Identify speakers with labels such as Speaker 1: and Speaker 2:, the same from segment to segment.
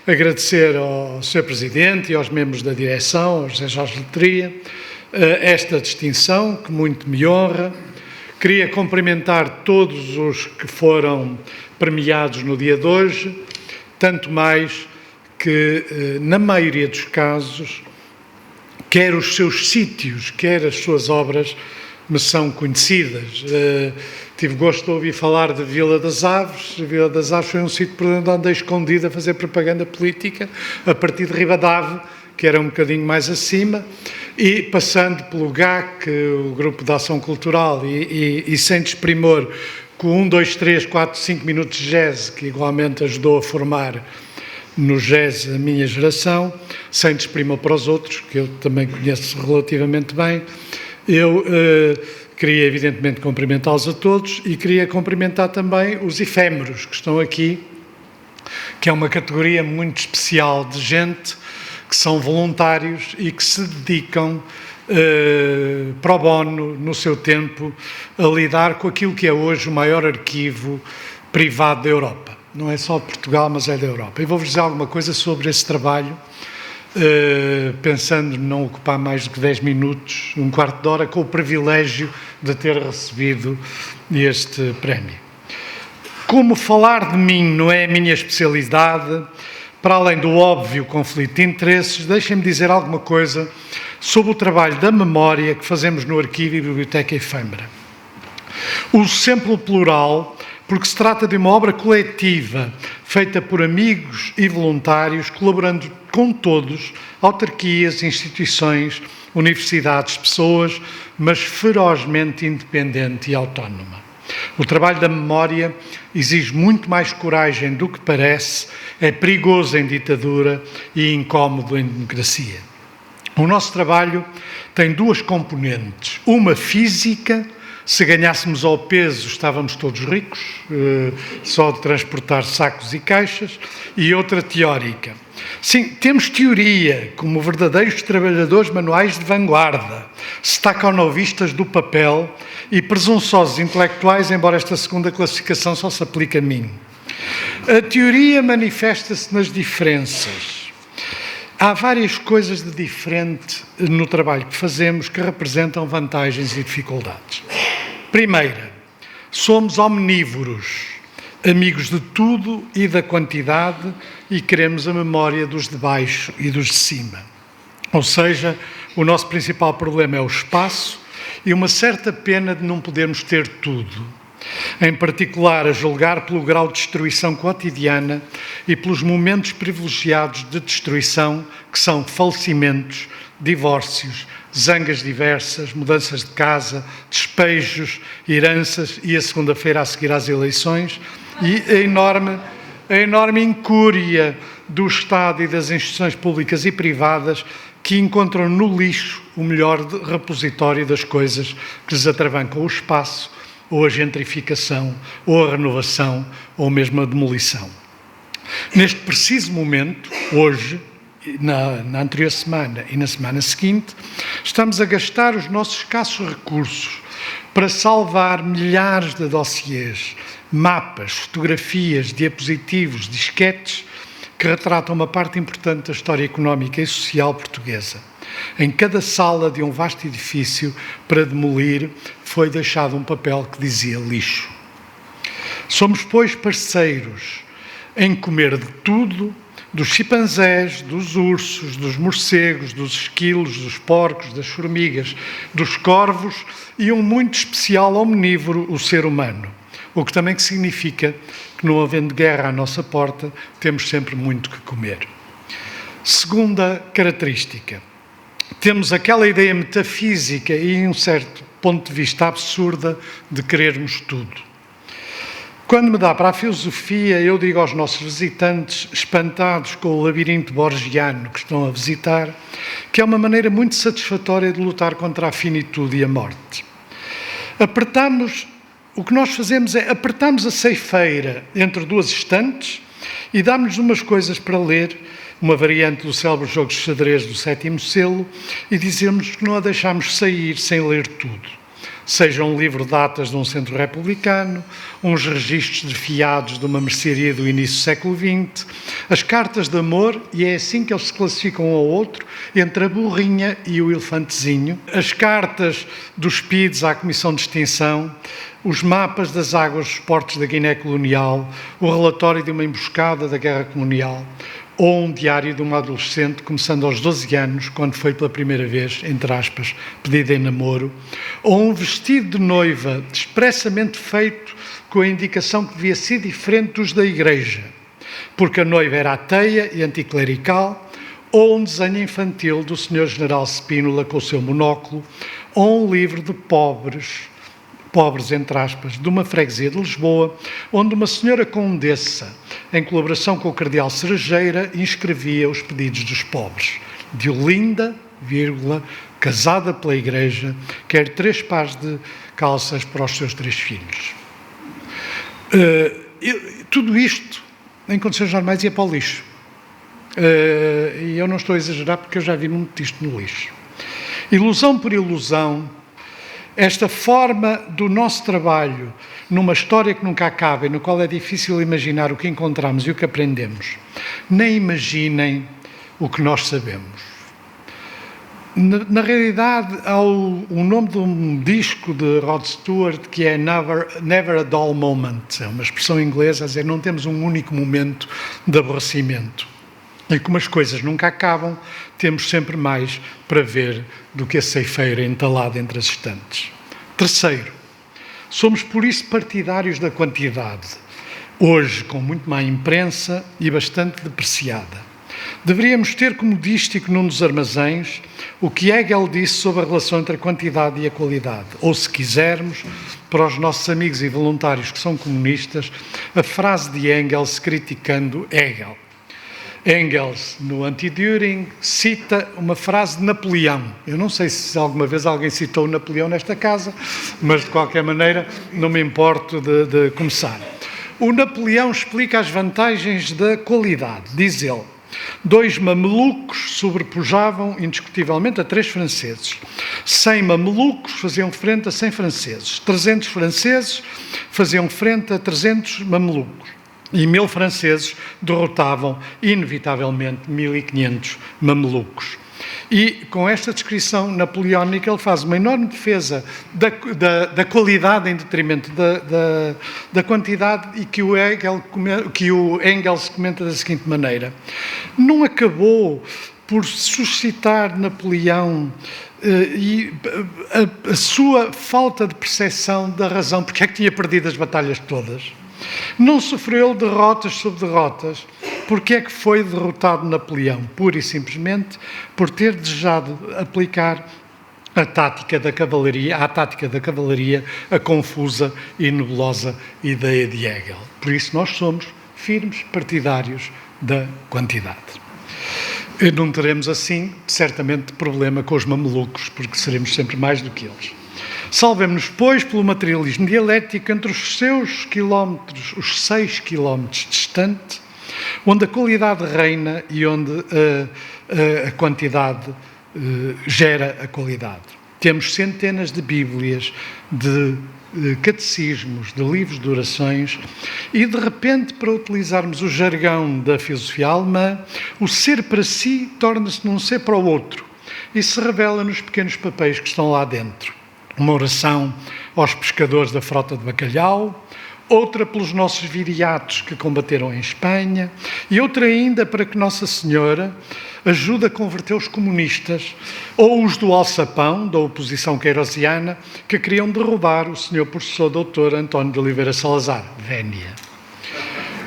Speaker 1: agradecer ao Sr. Presidente e aos membros da direção, ao José Jorge Letria, esta distinção que muito me honra. Queria cumprimentar todos os que foram premiados no dia de hoje, tanto mais que, na maioria dos casos, quer os seus sítios, quer as suas obras, me são conhecidas. Tive gosto de ouvir falar de Vila das Aves. A Vila das Aves foi um sítio por onde andei escondido a fazer propaganda política, a partir de Ribadave, que era um bocadinho mais acima, e passando pelo GAC, o Grupo de Ação Cultural, e sem desprimor, com 1, 2, 3, 4, 5 minutos de jazz, que igualmente ajudou a formar no jazz a minha geração, sem desprimor para os outros, que eu também conheço relativamente bem. Eu queria, evidentemente, cumprimentá-los a todos e queria cumprimentar também os efêmeros que estão aqui, que é uma categoria muito especial de gente que são voluntários e que se dedicam pro bono, no seu tempo, a lidar com aquilo que é hoje o maior arquivo privado da Europa. Não é só de Portugal, mas é da Europa. E vou-vos dizer alguma coisa sobre esse trabalho, pensando em não ocupar mais do que 10 minutos, um quarto de hora, com o privilégio de ter recebido este prémio. Como falar de mim não é a minha especialidade, para além do óbvio conflito de interesses, deixem-me dizer alguma coisa sobre o trabalho da memória que fazemos no Arquivo e Biblioteca Efêmera. Uso sempre o plural, porque se trata de uma obra coletiva, feita por amigos e voluntários, colaborando com todos, autarquias, instituições, universidades, pessoas, mas ferozmente independente e autónoma. O trabalho da memória exige muito mais coragem do que parece, é perigoso em ditadura e incómodo em democracia. O nosso trabalho tem duas componentes, uma física. Se ganhássemos ao peso, estávamos todos ricos, só de transportar sacos e caixas, e outra teórica. Sim, temos teoria, como verdadeiros trabalhadores manuais de vanguarda, stacanovistas do papel e presunçosos intelectuais, embora esta segunda classificação só se aplique a mim. A teoria manifesta-se nas diferenças. Há várias coisas de diferente no trabalho que fazemos que representam vantagens e dificuldades. Primeira, somos omnívoros, amigos de tudo e da quantidade e queremos a memória dos de baixo e dos de cima. Ou seja, o nosso principal problema é o espaço e uma certa pena de não podermos ter tudo. Em particular, a julgar pelo grau de destruição cotidiana e pelos momentos privilegiados de destruição, que são falecimentos, divórcios, zangas diversas, mudanças de casa, despejos, heranças e a segunda-feira a seguir às eleições, e a enorme incúria do Estado e das instituições públicas e privadas que encontram no lixo o melhor repositório das coisas que lhes atravancam o espaço, ou a gentrificação, ou a renovação, ou mesmo a demolição. Neste preciso momento, hoje, na anterior semana e na semana seguinte, estamos a gastar os nossos escassos recursos para salvar milhares de dossiês, mapas, fotografias, diapositivos, disquetes, que retratam uma parte importante da história económica e social portuguesa. Em cada sala de um vasto edifício para demolir foi deixado um papel que dizia lixo. Somos, pois, parceiros em comer de tudo, dos chimpanzés, dos ursos, dos morcegos, dos esquilos, dos porcos, das formigas, dos corvos e um muito especial omnívoro, o ser humano. O que também significa que, não havendo guerra à nossa porta, temos sempre muito que comer. Segunda característica. Temos aquela ideia metafísica e, em um certo ponto de vista, absurda de querermos tudo. Quando me dá para a filosofia, eu digo aos nossos visitantes, espantados com o labirinto borgiano que estão a visitar, que é uma maneira muito satisfatória de lutar contra a finitude e a morte. O que nós fazemos é apertamos a ceifeira entre duas estantes e damos-nos umas coisas para ler, uma variante do célebre jogo de xadrez do sétimo selo, e dizemos que não a deixamos sair sem ler tudo. seja um livro de atas de um centro republicano, uns registros de fiados de uma mercearia do início do século XX, as cartas de amor, e é assim que eles se classificam um ao outro, entre a burrinha e o elefantezinho, as cartas dos PIDs à Comissão de Extinção, os mapas das águas dos portos da Guiné Colonial, o relatório de uma emboscada da Guerra Colonial, ou um diário de uma adolescente, começando aos 12 anos, quando foi pela primeira vez, entre aspas, pedida em namoro, ou um vestido de noiva expressamente feito com a indicação que devia ser diferente dos da igreja, porque a noiva era ateia e anticlerical, ou um desenho infantil do Sr. General Spínola com o seu monóculo, ou um livro de pobres, entre aspas, de uma freguesia de Lisboa, onde uma senhora condessa, em colaboração com o cardeal Cerejeira, inscrevia os pedidos dos pobres. De Olinda, casada pela igreja, quer 3 pares de calças para os seus 3 filhos. Tudo isto, em condições normais, ia para o lixo. E eu não estou a exagerar, porque eu já vi muito disto no lixo. Ilusão por ilusão, esta forma do nosso trabalho, numa história que nunca acaba e no qual é difícil imaginar o que encontramos e o que aprendemos, nem imaginem o que nós sabemos. Na realidade, há o nome de um disco de Rod Stewart que é Never a Dull Moment, é uma expressão inglesa a dizer não temos um único momento de aborrecimento. E como as coisas nunca acabam, temos sempre mais para ver do que a ceifeira entalada entre as estantes. Terceiro, somos por isso partidários da quantidade, hoje com muito má imprensa e bastante depreciada. Deveríamos ter como dístico num dos armazéns o que Hegel disse sobre a relação entre a quantidade e a qualidade, ou, se quisermos, para os nossos amigos e voluntários que são comunistas, a frase de Engels criticando Hegel. Engels, no Anti-Düring, cita uma frase de Napoleão. Eu não sei se alguma vez alguém citou Napoleão nesta casa, mas de qualquer maneira não me importo de começar. O Napoleão explica as vantagens da qualidade. Diz ele: 2 mamelucos sobrepujavam indiscutivelmente a 3 franceses. 100 mamelucos faziam frente a 100 franceses. 300 franceses faziam frente a 300 mamelucos. E 1000 franceses derrotavam, inevitavelmente, 1500 mamelucos. E, com esta descrição napoleónica, ele faz uma enorme defesa da qualidade em detrimento da quantidade e que o Engels comenta da seguinte maneira: não acabou por suscitar Napoleão e a sua falta de percepção da razão porque é que tinha perdido as batalhas todas? Não sofreu derrotas sobre derrotas. Porque é que foi derrotado Napoleão? Pura e simplesmente por ter desejado aplicar à tática da cavalaria, a confusa e nebulosa ideia de Hegel. Por isso nós somos firmes partidários da quantidade. E não teremos assim, certamente, problema com os mamelucos, porque seremos sempre mais do que eles. Salvemos-nos, pois, pelo materialismo dialético entre os seus quilómetros, os 6 quilómetros distante, onde a qualidade reina e onde a quantidade gera a qualidade. Temos centenas de bíblias, de catecismos, de livros de orações e, de repente, para utilizarmos o jargão da filosofia alemã, o ser para si torna-se num ser para o outro e se revela nos pequenos papéis que estão lá dentro. Uma oração aos pescadores da frota de bacalhau, outra pelos nossos viriatos que combateram em Espanha e outra ainda para que Nossa Senhora ajude a converter os comunistas ou os do alçapão, da oposição queirosiana, que queriam derrubar o senhor professor doutor António de Oliveira Salazar, Vénia.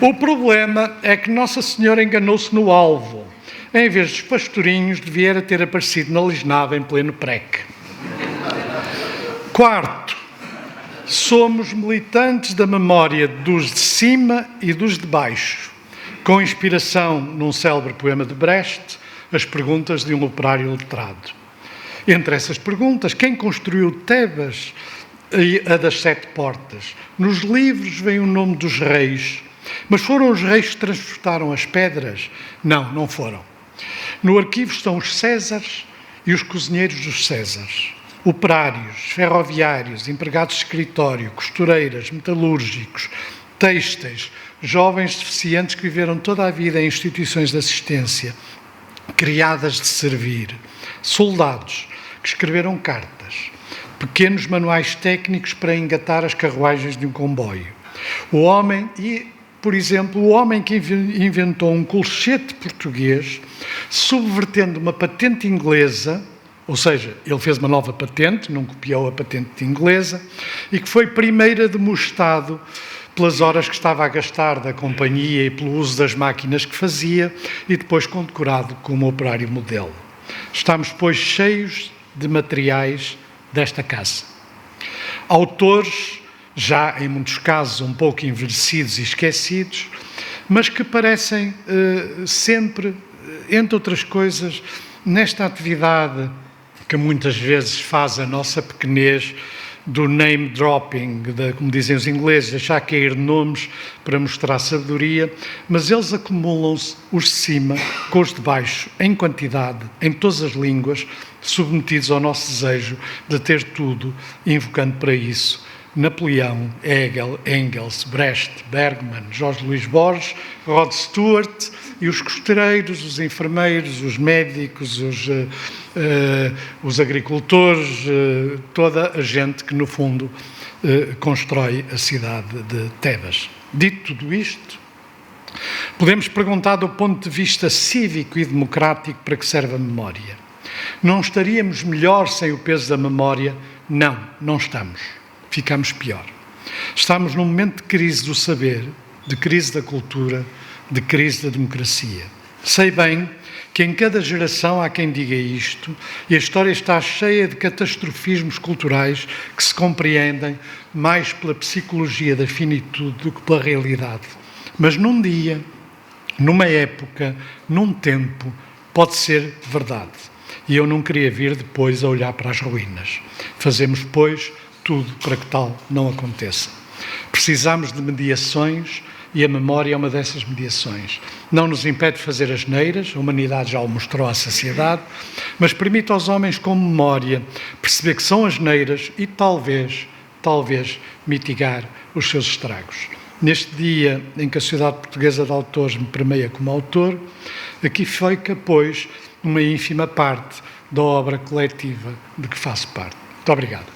Speaker 1: O problema é que Nossa Senhora enganou-se no alvo. Em vez dos pastorinhos, devia ter aparecido na Lisnava em pleno preque. Quarto, somos militantes da memória dos de cima e dos de baixo, com inspiração num célebre poema de Brecht, as perguntas de um operário letrado. Entre essas perguntas, quem construiu Tebas e a das 7 portas? Nos livros vem o nome dos reis, mas foram os reis que transportaram as pedras? Não, não foram. No arquivo estão os Césares e os cozinheiros dos Césares. operários, ferroviários, empregados de escritório, costureiras, metalúrgicos, têxteis, jovens deficientes que viveram toda a vida em instituições de assistência, criadas de servir, soldados que escreveram cartas, pequenos manuais técnicos para engatar as carruagens de um comboio. Por exemplo, o homem que inventou um colchete português, subvertendo uma patente inglesa, ou seja, ele fez uma nova patente, não copiou a patente inglesa, e que foi primeiro admoestado pelas horas que estava a gastar da companhia e pelo uso das máquinas que fazia, e depois condecorado como operário modelo. Estamos, pois, cheios de materiais desta casa. Autores, já em muitos casos um pouco envelhecidos e esquecidos, mas que parecem sempre, entre outras coisas, nesta atividade que muitas vezes faz a nossa pequenez do name dropping, como dizem os ingleses, deixar cair nomes para mostrar sabedoria, mas eles acumulam-se os de cima com os de baixo, em quantidade, em todas as línguas, submetidos ao nosso desejo de ter tudo, invocando para isso Napoleão, Hegel, Engels, Brecht, Bergman, Jorge Luís Borges, Rod Stewart e os costeireiros, os enfermeiros, os médicos, os agricultores, toda a gente que, no fundo, constrói a cidade de Tebas. Dito tudo isto, podemos perguntar do ponto de vista cívico e democrático para que serve a memória. Não estaríamos melhor sem o peso da memória? Não, não estamos. Ficamos pior. Estamos num momento de crise do saber, de crise da cultura, de crise da democracia. Sei bem que em cada geração há quem diga isto e a história está cheia de catastrofismos culturais que se compreendem mais pela psicologia da finitude do que pela realidade. Mas num dia, numa época, num tempo, pode ser verdade. E eu não queria vir depois a olhar para as ruínas. Fazemos, pois, tudo para que tal não aconteça. Precisamos de mediações e a memória é uma dessas mediações. Não nos impede de fazer asneiras, a humanidade já o mostrou à sociedade, mas permite aos homens com memória perceber que são asneiras e talvez mitigar os seus estragos. Neste dia em que a Sociedade Portuguesa de Autores me premia como autor, aqui fica, pois, uma ínfima parte da obra coletiva de que faço parte. Muito obrigado.